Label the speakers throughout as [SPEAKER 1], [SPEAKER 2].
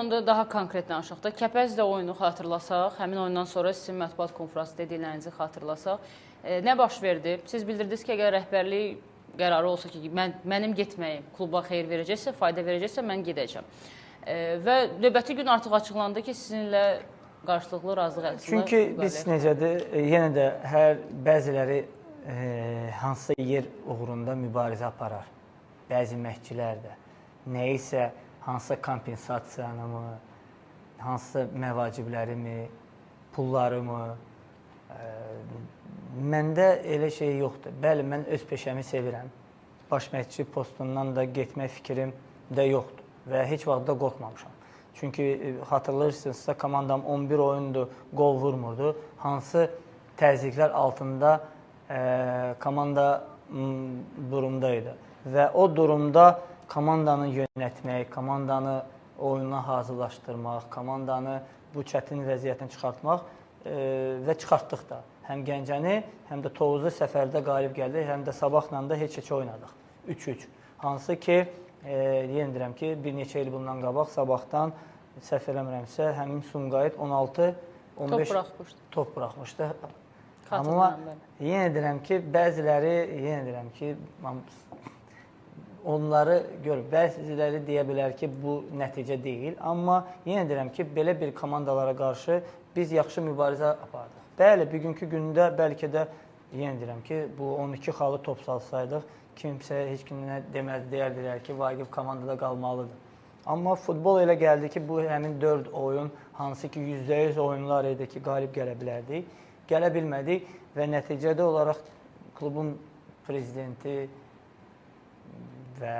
[SPEAKER 1] onda daha konkret danışaq da. Kəpəzdə oyunu xatırlasaq, həmin oyundan sonra sizin mətbuat konfransı dediklərinizi xatırlasaq, nə baş verdi? Siz bildirdiniz ki, əgər rəhbərlik qərarı olsa ki, mənim getməyim kluba xeyir verəcəksə, fayda verəcəksə, mən gedəcəm. Və növbəti gün artıq açıqlandı ki, sizinlə qarşılıqlı razılıq əsasında.
[SPEAKER 2] Çünki biz necədir, yenə də bəziləri hansısa yer uğrunda mübarizə aparar. Bəzi məşqçilər də. Nəyisə, hansısa kompensasiyanı mı, hansısa məvacibləri mi, pulları mı, məndə elə şey yoxdur. Bəli, mən öz peşəmi sevirəm. Baş məşqçi postundan da getmək fikrim də yoxdur və heç vaxt da qorxmamışam. Çünki hatırlayırsınızsa, komandam 11 oyundur, qol vurmurdu. Hansı təzyiqlər altında komanda durumdaydı. Və o durumda komandanı yönətmək, komandanı oyuna hazırlaşdırmaq, komandanı bu çətin vəziyyətdən çıxartmaq və çıxartdıq da. Həm Gəncəni, həm də Tovuzlu səfərdə qalib gəldik, həm də Sabahla da heç-heç oynadıq. 3-3. Hansı ki, yenə deyirəm ki, bir neçə il bundan qabaq Sabahdan, səhv eləmirəmsə, həmin Sumqayıt 16-15 top buraxmışdı. Amma yenə deyirəm ki, bəziləri, yenə deyirəm ki, onları görür, bəziləri deyə bilər ki, bu nəticə deyil. Amma yenə deyirəm ki, belə bir komandalara qarşı biz yaxşı mübarizə apardıq. Bəli, bugünkü gündə bəlkə də, yenə deyirəm ki, bu 12 xalı top salsaydıq, kimsə heç kimə deməz, deyərdilər ki, Vaqif komandada qalmalıdır. Amma futbol elə gəldi ki, bu həmin 4 oyun, hansı ki, %100 oyunlar idi ki, qalib gələ bilərdik. Gələ bilmədik və nəticədə olaraq klubun prezidenti və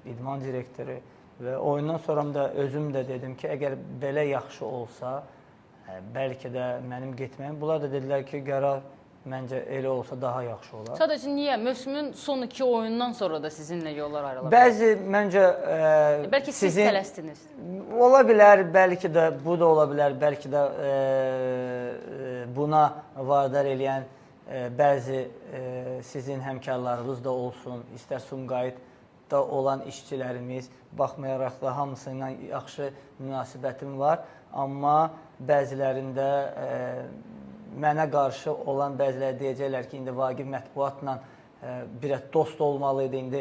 [SPEAKER 2] idman direktoru və oyundan sonra da özüm də dedim ki, əgər belə yaxşı olsa, bəlkə də mənim getməyim. Bunlar da dedilər ki, qərar məncə elə olsa daha yaxşı olar.
[SPEAKER 1] Sadəcə niyə? Mövsümün son 2 oyundan sonra da sizinlə yollar ayrıla bilər?
[SPEAKER 2] Bəzi, məncə...
[SPEAKER 1] Bəlkə siz tələsdiniz.
[SPEAKER 2] Ola bilər, bəlkə də bu da ola bilər, bəlkə də buna vadar eləyən bəzi sizin həmkarlarınız da olsun, istər Sumqayıtda olan işçilərimiz, baxmayaraq da hamısıyla yaxşı münasibətim var, amma bəzilərində mənə qarşı olan bəziləri deyəcəklər ki, indi Vaqif mətbuatla bir dost olmalı idi, indi